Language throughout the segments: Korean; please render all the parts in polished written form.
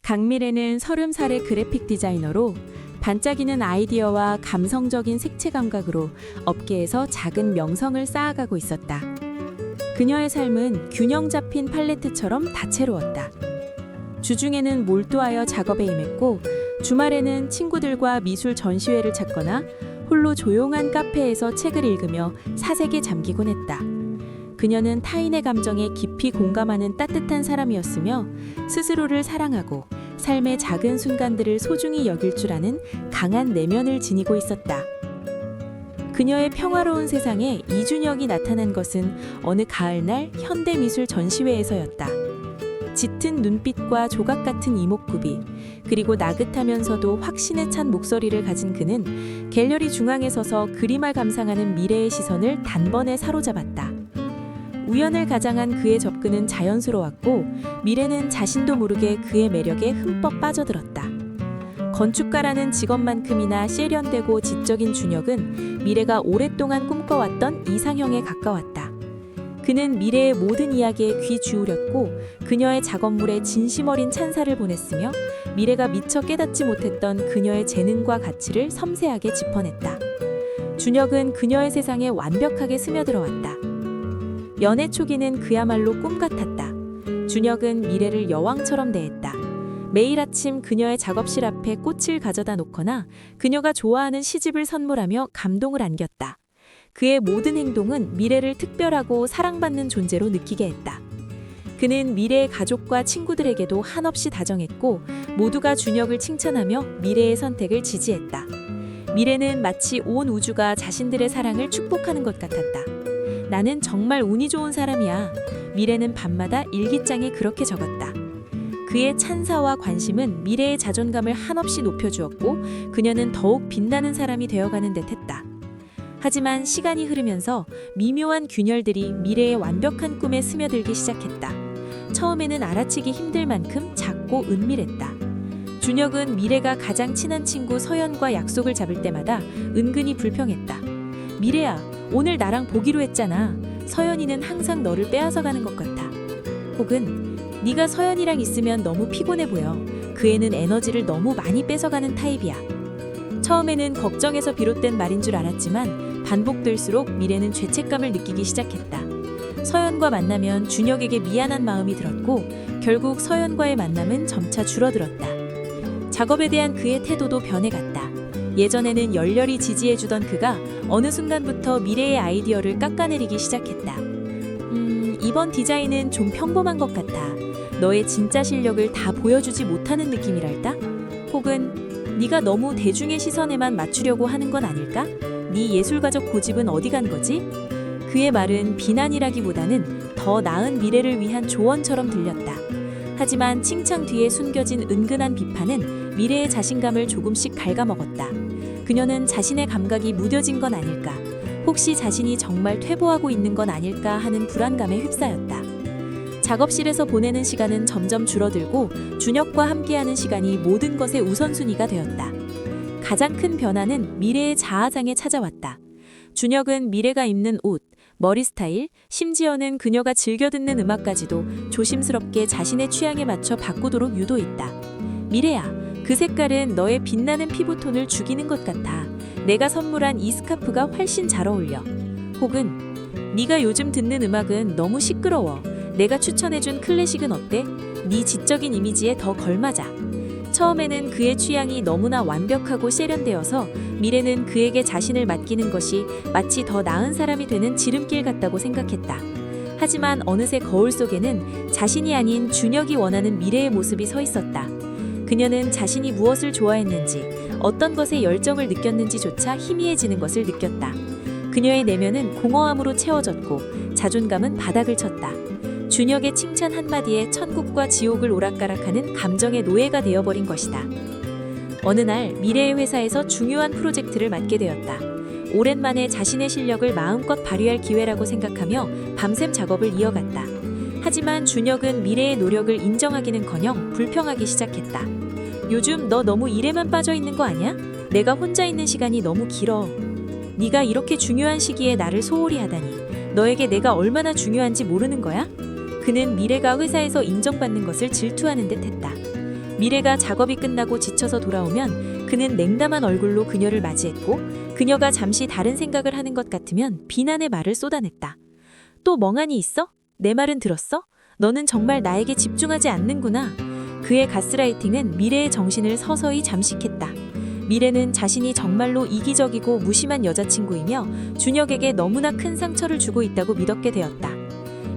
강미래는 30살의 그래픽 디자이너로 반짝이는 아이디어와 감성적인 색채 감각으로 업계에서 작은 명성을 쌓아가고 있었다. 그녀의 삶은 균형 잡힌 팔레트처럼 다채로웠다. 주중에는 몰두하여 작업에 임했고 주말에는 친구들과 미술 전시회를 찾거나 홀로 조용한 카페에서 책을 읽으며 사색에 잠기곤 했다. 그녀는 타인의 감정에 깊이 공감하는 따뜻한 사람이었으며 스스로를 사랑하고 삶의 작은 순간들을 소중히 여길 줄 아는 강한 내면을 지니고 있었다. 그녀의 평화로운 세상에 이준혁이 나타난 것은 어느 가을날 현대미술 전시회에서였다. 짙은 눈빛과 조각 같은 이목구비, 그리고 나긋하면서도 확신에 찬 목소리를 가진 그는 갤러리 중앙에 서서 그림을 감상하는 미래의 시선을 단번에 사로잡았다. 우연을 가장한 그의 접근은 자연스러웠고 미래는 자신도 모르게 그의 매력에 흠뻑 빠져들었다. 건축가라는 직업만큼이나 세련되고 지적인 준혁은 미래가 오랫동안 꿈꿔왔던 이상형에 가까웠다. 그는 미래의 모든 이야기에 귀 기울였고 그녀의 작업물에 진심 어린 찬사를 보냈으며 미래가 미처 깨닫지 못했던 그녀의 재능과 가치를 섬세하게 짚어냈다. 준혁은 그녀의 세상에 완벽하게 스며들어왔다. 연애 초기는 그야말로 꿈 같았다. 준혁은 미래를 여왕처럼 대했다. 매일 아침 그녀의 작업실 앞에 꽃을 가져다 놓거나 그녀가 좋아하는 시집을 선물하며 감동을 안겼다. 그의 모든 행동은 미래를 특별하고 사랑받는 존재로 느끼게 했다. 그는 미래의 가족과 친구들에게도 한없이 다정했고 모두가 준혁을 칭찬하며 미래의 선택을 지지했다. 미래는 마치 온 우주가 자신들의 사랑을 축복하는 것 같았다. 나는 정말 운이 좋은 사람이야. 미래는 밤마다 일기장에 그렇게 적었다. 그의 찬사와 관심은 미래의 자존감을 한없이 높여주었고 그녀는 더욱 빛나는 사람이 되어가는 듯했다. 하지만 시간이 흐르면서 미묘한 균열들이 미래의 완벽한 꿈에 스며들기 시작했다. 처음에는 알아채기 힘들 만큼 작고 은밀했다. 준혁은 미래가 가장 친한 친구 서연과 약속을 잡을 때마다 은근히 불평했다. 미래야, 오늘 나랑 보기로 했잖아. 서연이는 항상 너를 빼앗아가는 것 같아. 혹은 네가 서연이랑 있으면 너무 피곤해 보여. 그 애는 에너지를 너무 많이 뺏어가는 타입이야. 처음에는 걱정에서 비롯된 말인 줄 알았지만 반복될수록 미래는 죄책감을 느끼기 시작했다. 서연과 만나면 준혁에게 미안한 마음이 들었고 결국 서연과의 만남은 점차 줄어들었다. 작업에 대한 그의 태도도 변해갔다. 예전에는 열렬히 지지해주던 그가 어느 순간부터 미래의 아이디어를 깎아내리기 시작했다. 이번 디자인은 좀 평범한 것 같아. 너의 진짜 실력을 다 보여주지 못하는 느낌이랄까? 혹은 네가 너무 대중의 시선에만 맞추려고 하는 건 아닐까? 네 예술가적 고집은 어디 간 거지? 그의 말은 비난이라기보다는 더 나은 미래를 위한 조언처럼 들렸다. 하지만 칭찬 뒤에 숨겨진 은근한 비판은 미래의 자신감을 조금씩 갉아먹었다. 그녀는 자신의 감각이 무뎌진 건 아닐까? 혹시 자신이 정말 퇴보하고 있는 건 아닐까 하는 불안감에 휩싸였다. 작업실에서 보내는 시간은 점점 줄어들고 준혁과 함께하는 시간이 모든 것의 우선순위가 되었다. 가장 큰 변화는 미래의 자아장에 찾아왔다. 준혁은 미래가 입는 옷, 머리 스타일, 심지어는 그녀가 즐겨 듣는 음악까지도 조심스럽게 자신의 취향에 맞춰 바꾸도록 유도했다. 미래야, 그 색깔은 너의 빛나는 피부톤을 죽이는 것 같아. 내가 선물한 이 스카프가 훨씬 잘 어울려. 혹은 네가 요즘 듣는 음악은 너무 시끄러워. 내가 추천해준 클래식은 어때? 네 지적인 이미지에 더 걸맞아. 처음에는 그의 취향이 너무나 완벽하고 세련되어서 미래는 그에게 자신을 맡기는 것이 마치 더 나은 사람이 되는 지름길 같다고 생각했다. 하지만 어느새 거울 속에는 자신이 아닌 준혁이 원하는 미래의 모습이 서 있었다. 그녀는 자신이 무엇을 좋아했는지, 어떤 것에 열정을 느꼈는지조차 희미해지는 것을 느꼈다. 그녀의 내면은 공허함으로 채워졌고 자존감은 바닥을 쳤다. 준혁의 칭찬 한마디에 천국과 지옥을 오락가락하는 감정의 노예가 되어버린 것이다. 어느 날 미래의 회사에서 중요한 프로젝트를 맡게 되었다. 오랜만에 자신의 실력을 마음껏 발휘할 기회라고 생각하며 밤샘 작업을 이어갔다. 하지만 준혁은 미래의 노력을 인정하기는커녕 불평하기 시작했다. 요즘 너 너무 일에만 빠져 있는 거 아니야? 내가 혼자 있는 시간이 너무 길어. 네가 이렇게 중요한 시기에 나를 소홀히 하다니. 너에게 내가 얼마나 중요한지 모르는 거야? 그는 미래가 회사에서 인정받는 것을 질투하는 듯 했다. 미래가 작업이 끝나고 지쳐서 돌아오면 그는 냉담한 얼굴로 그녀를 맞이했고 그녀가 잠시 다른 생각을 하는 것 같으면 비난의 말을 쏟아냈다. 또 멍하니 있어? 내 말은 들었어? 너는 정말 나에게 집중하지 않는구나. 그의 가스라이팅은 미래의 정신을 서서히 잠식했다. 미래는 자신이 정말로 이기적이고 무심한 여자친구이며 준혁에게 너무나 큰 상처를 주고 있다고 믿었게 되었다.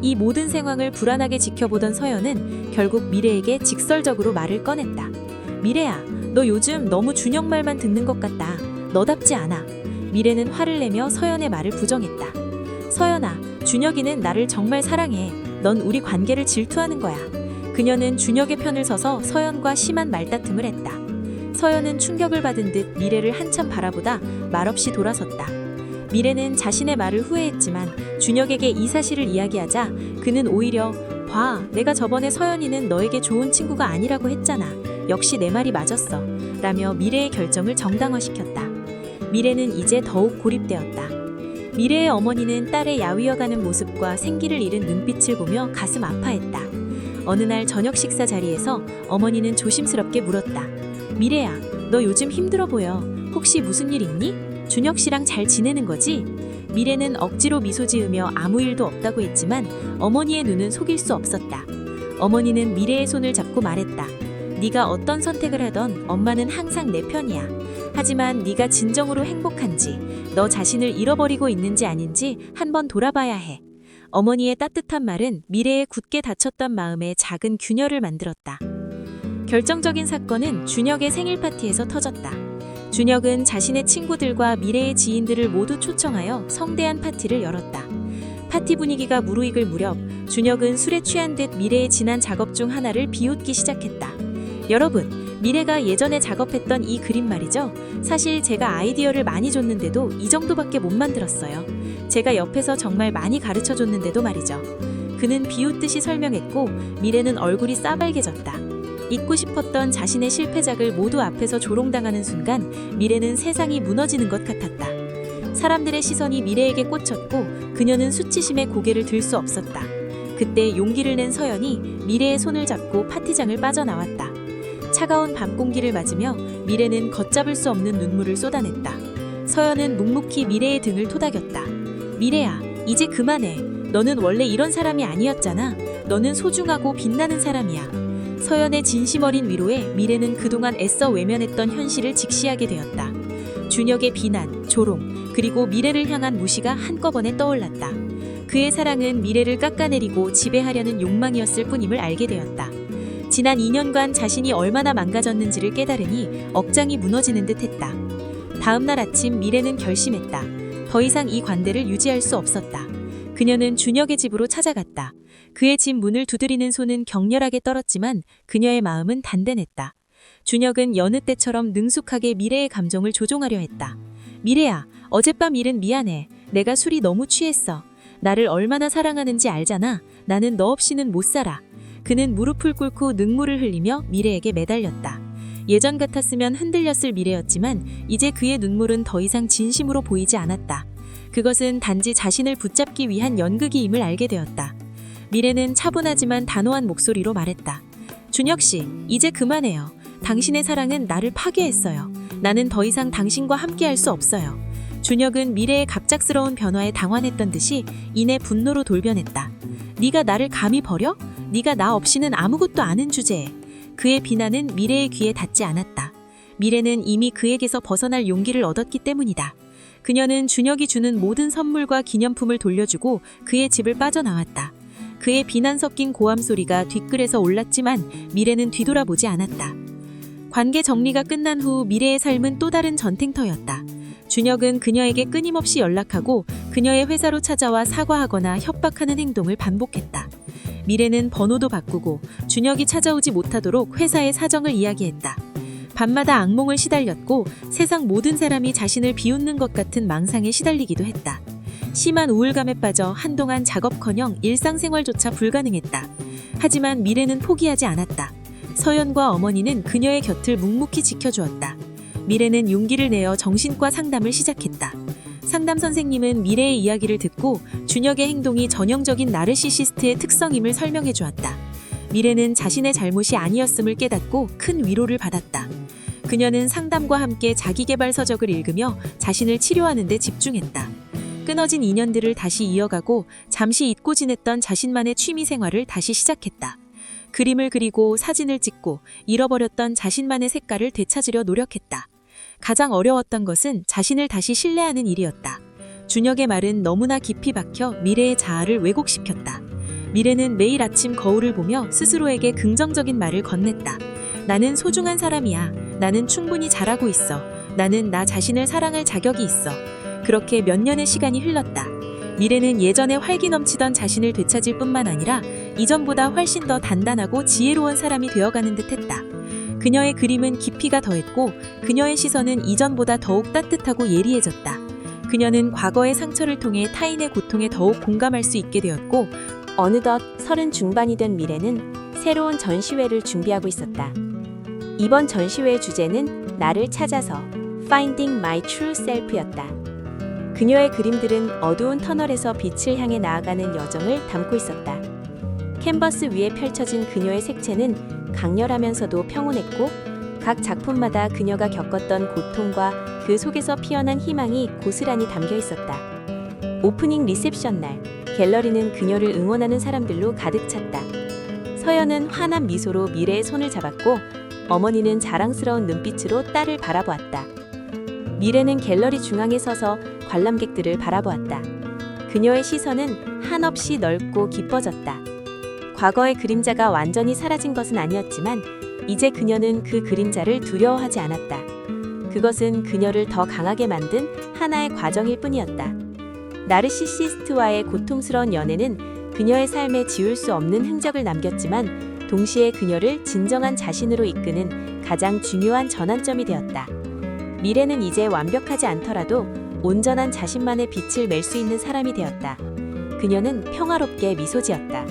이 모든 상황을 불안하게 지켜보던 서연은 결국 미래에게 직설적으로 말을 꺼냈다. 미래야, 너 요즘 너무 준혁 말만 듣는 것 같다. 너답지 않아. 미래는 화를 내며 서연의 말을 부정했다. 서연아, 준혁이는 나를 정말 사랑해. 넌 우리 관계를 질투하는 거야. 그녀는 준혁의 편을 서서 서연과 심한 말다툼을 했다. 서연은 충격을 받은 듯 미래를 한참 바라보다 말없이 돌아섰다. 미래는 자신의 말을 후회했지만 준혁에게 이 사실을 이야기하자 그는 오히려 봐, 내가 저번에 서연이는 너에게 좋은 친구가 아니라고 했잖아. 역시 내 말이 맞았어. 라며 미래의 결정을 정당화시켰다. 미래는 이제 더욱 고립되었다. 미래의 어머니는 딸의 야위어가는 모습과 생기를 잃은 눈빛을 보며 가슴 아파했다. 어느 날 저녁 식사 자리에서 어머니는 조심스럽게 물었다. 미래야, 너 요즘 힘들어 보여. 혹시 무슨 일 있니? 준혁 씨랑 잘 지내는 거지? 미래는 억지로 미소 지으며 아무 일도 없다고 했지만 어머니의 눈은 속일 수 없었다. 어머니는 미래의 손을 잡고 말했다. 네가 어떤 선택을 하던 엄마는 항상 내 편이야. 하지만 네가 진정으로 행복한지, 너 자신을 잃어버리고 있는지 아닌지 한번 돌아봐야 해. 어머니의 따뜻한 말은 미래의 굳게 닫혔던 마음에 작은 균열을 만들었다. 결정적인 사건은 준혁의 생일 파티에서 터졌다. 준혁은 자신의 친구들과 미래의 지인들을 모두 초청하여 성대한 파티를 열었다. 파티 분위기가 무르익을 무렵 준혁은 술에 취한 듯 미래의 지난 작업 중 하나를 비웃기 시작했다. 여러분, 미래가 예전에 작업했던 이 그림 말이죠. 사실 제가 아이디어를 많이 줬는데도 이 정도밖에 못 만들었어요. 제가 옆에서 정말 많이 가르쳐 줬는데도 말이죠. 그는 비웃듯이 설명했고 미래는 얼굴이 싸발개졌다. 잊고 싶었던 자신의 실패작을 모두 앞에서 조롱당하는 순간 미래는 세상이 무너지는 것 같았다. 사람들의 시선이 미래에게 꽂혔고 그녀는 수치심에 고개를 들 수 없었다. 그때 용기를 낸 서연이 미래의 손을 잡고 파티장을 빠져나왔다. 차가운 밤 공기를 맞으며 미래는 걷잡을 수 없는 눈물을 쏟아냈다. 서연은 묵묵히 미래의 등을 토닥였다. 미래야, 이제 그만해. 너는 원래 이런 사람이 아니었잖아. 너는 소중하고 빛나는 사람이야. 서연의 진심 어린 위로에 미래는 그동안 애써 외면했던 현실을 직시하게 되었다. 준혁의 비난, 조롱, 그리고 미래를 향한 무시가 한꺼번에 떠올랐다. 그의 사랑은 미래를 깎아내리고 지배하려는 욕망이었을 뿐임을 알게 되었다. 지난 2년간 자신이 얼마나 망가졌는지를 깨달으니 억장이 무너지는 듯했다. 다음 날 아침 미래는 결심했다. 더 이상 이 관대를 유지할 수 없었다. 그녀는 준혁의 집으로 찾아갔다. 그의 집 문을 두드리는 손은 격렬하게 떨었지만 그녀의 마음은 단단했다. 준혁은 여느 때처럼 능숙하게 미래의 감정을 조종하려 했다. 미래야, 어젯밤 일은 미안해. 내가 술이 너무 취했어. 나를 얼마나 사랑하는지 알잖아. 나는 너 없이는 못 살아. 그는 무릎을 꿇고 눈물을 흘리며 미래에게 매달렸다. 예전 같았으면 흔들렸을 미래였지만 이제 그의 눈물은 더 이상 진심으로 보이지 않았다. 그것은 단지 자신을 붙잡기 위한 연극임을 알게 되었다. 미래는 차분하지만 단호한 목소리로 말했다. 준혁 씨, 이제 그만해요. 당신의 사랑은 나를 파괴했어요. 나는 더 이상 당신과 함께할 수 없어요. 준혁은 미래의 갑작스러운 변화에 당황했던 듯이 이내 분노로 돌변했다. 네가 나를 감히 버려? 네가 나 없이는 아무것도 아는 주제에. 그의 비난은 미래의 귀에 닿지 않았다. 미래는 이미 그에게서 벗어날 용기를 얻었기 때문이다. 그녀는 준혁이 주는 모든 선물과 기념품을 돌려주고 그의 집을 빠져나왔다. 그의 비난 섞인 고함 소리가 뒷글에서 올랐지만 미래는 뒤돌아보지 않았다. 관계 정리가 끝난 후 미래의 삶은 또 다른 전쟁터였다. 준혁은 그녀에게 끊임없이 연락하고 그녀의 회사로 찾아와 사과하거나 협박하는 행동을 반복했다. 미래는 번호도 바꾸고 준혁이 찾아오지 못하도록 회사의 사정을 이야기했다. 밤마다 악몽을 시달렸고 세상 모든 사람이 자신을 비웃는 것 같은 망상에 시달리기도 했다. 심한 우울감에 빠져 한동안 작업커녕 일상생활조차 불가능했다. 하지만 미래는 포기하지 않았다. 서연과 어머니는 그녀의 곁을 묵묵히 지켜주었다. 미래는 용기를 내어 정신과 상담을 시작했다. 상담 선생님은 미래의 이야기를 듣고 준혁의 행동이 전형적인 나르시시스트의 특성임을 설명해 주었다. 미래는 자신의 잘못이 아니었음을 깨닫고 큰 위로를 받았다. 그녀는 상담과 함께 자기계발 서적을 읽으며 자신을 치료하는 데 집중했다. 끊어진 인연들을 다시 이어가고 잠시 잊고 지냈던 자신만의 취미 생활을 다시 시작했다. 그림을 그리고 사진을 찍고 잃어버렸던 자신만의 색깔을 되찾으려 노력했다. 가장 어려웠던 것은 자신을 다시 신뢰하는 일이었다. 준혁의 말은 너무나 깊이 박혀 미래의 자아를 왜곡시켰다. 미래는 매일 아침 거울을 보며 스스로에게 긍정적인 말을 건넸다. 나는 소중한 사람이야. 나는 충분히 잘하고 있어. 나는 나 자신을 사랑할 자격이 있어. 그렇게 몇 년의 시간이 흘렀다. 미래는 예전에 활기 넘치던 자신을 되찾을 뿐만 아니라 이전보다 훨씬 더 단단하고 지혜로운 사람이 되어가는 듯했다. 그녀의 그림은 깊이가 더했고 그녀의 시선은 이전보다 더욱 따뜻하고 예리해졌다. 그녀는 과거의 상처를 통해 타인의 고통에 더욱 공감할 수 있게 되었고 어느덧 30 중반이 된 미래는 새로운 전시회를 준비하고 있었다. 이번 전시회의 주제는 나를 찾아서 Finding My True Self였다. 그녀의 그림들은 어두운 터널에서 빛을 향해 나아가는 여정을 담고 있었다. 캔버스 위에 펼쳐진 그녀의 색채는 강렬하면서도 평온했고 각 작품마다 그녀가 겪었던 고통과 그 속에서 피어난 희망이 고스란히 담겨 있었다. 오프닝 리셉션 날 갤러리는 그녀를 응원하는 사람들로 가득 찼다. 서연은 환한 미소로 미래의 손을 잡았고 어머니는 자랑스러운 눈빛으로 딸을 바라보았다. 미래는 갤러리 중앙에 서서 관람객들을 바라보았다. 그녀의 시선은 한없이 넓고 깊어졌다. 과거의 그림자가 완전히 사라진 것은 아니었지만 이제 그녀는 그 그림자를 두려워하지 않았다. 그것은 그녀를 더 강하게 만든 하나의 과정일 뿐이었다. 나르시시스트와의 고통스러운 연애는 그녀의 삶에 지울 수 없는 흔적을 남겼지만 동시에 그녀를 진정한 자신으로 이끄는 가장 중요한 전환점이 되었다. 미래는 이제 완벽하지 않더라도 온전한 자신만의 빛을 낼 수 있는 사람이 되었다. 그녀는 평화롭게 미소 지었다.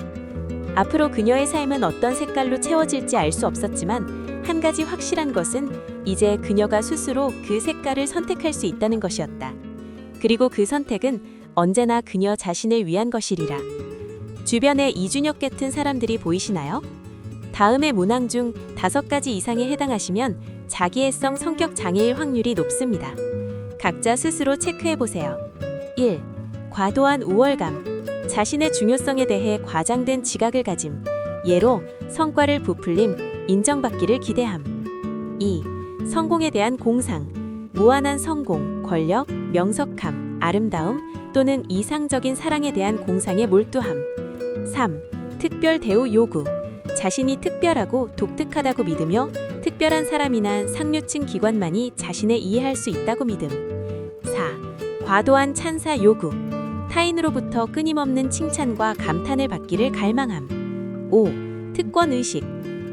앞으로 그녀의 삶은 어떤 색깔로 채워질지 알 수 없었지만 한 가지 확실한 것은 이제 그녀가 스스로 그 색깔을 선택할 수 있다는 것이었다. 그리고 그 선택은 언제나 그녀 자신을 위한 것이리라. 주변에 이준혁 같은 사람들이 보이시나요? 다음의 문항 중 5가지 이상에 해당하시면 자기애성 성격 장애일 확률이 높습니다. 각자 스스로 체크해보세요. 1. 과도한 우월감. 자신의 중요성에 대해 과장된 지각을 가짐. 예로 성과를 부풀림, 인정받기를 기대함. 2. 성공에 대한 공상. 무한한 성공, 권력, 명석함, 아름다움 또는 이상적인 사랑에 대한 공상에 몰두함. 3. 특별 대우 요구. 자신이 특별하고 독특하다고 믿으며 특별한 사람이나 상류층 기관만이 자신을 이해할 수 있다고 믿음. 4. 과도한 찬사 요구. 타인으로부터 끊임없는 칭찬과 감탄을 받기를 갈망함. 5. 특권 의식.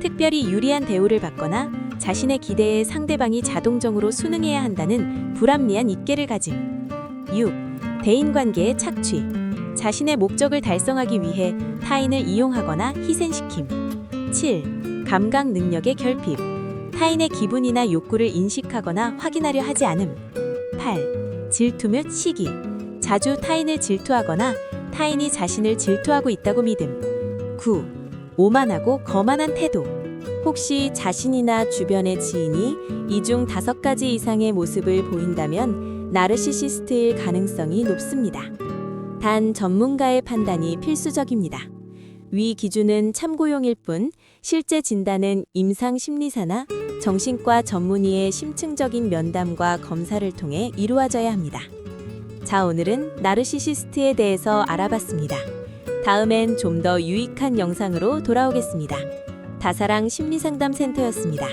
특별히 유리한 대우를 받거나 자신의 기대에 상대방이 자동적으로 순응해야 한다는 불합리한 입계를 가짐. 6. 대인관계의 착취. 자신의 목적을 달성하기 위해 타인을 이용하거나 희생시킴. 7. 감각 능력의 결핍. 타인의 기분이나 욕구를 인식하거나 확인하려 하지 않음. 8. 질투 및 시기. 자주 타인을 질투하거나 타인이 자신을 질투하고 있다고 믿음. 9. 오만하고 거만한 태도. 혹시 자신이나 주변의 지인이 이 중 5가지 이상의 모습을 보인다면 나르시시스트일 가능성이 높습니다. 단 전문가의 판단이 필수적입니다. 위 기준은 참고용일 뿐 실제 진단은 임상심리사나 정신과 전문의의 심층적인 면담과 검사를 통해 이루어져야 합니다. 자, 오늘은 나르시시스트에 대해서 알아봤습니다. 다음엔 좀 더 유익한 영상으로 돌아오겠습니다. 다사랑 심리상담센터였습니다.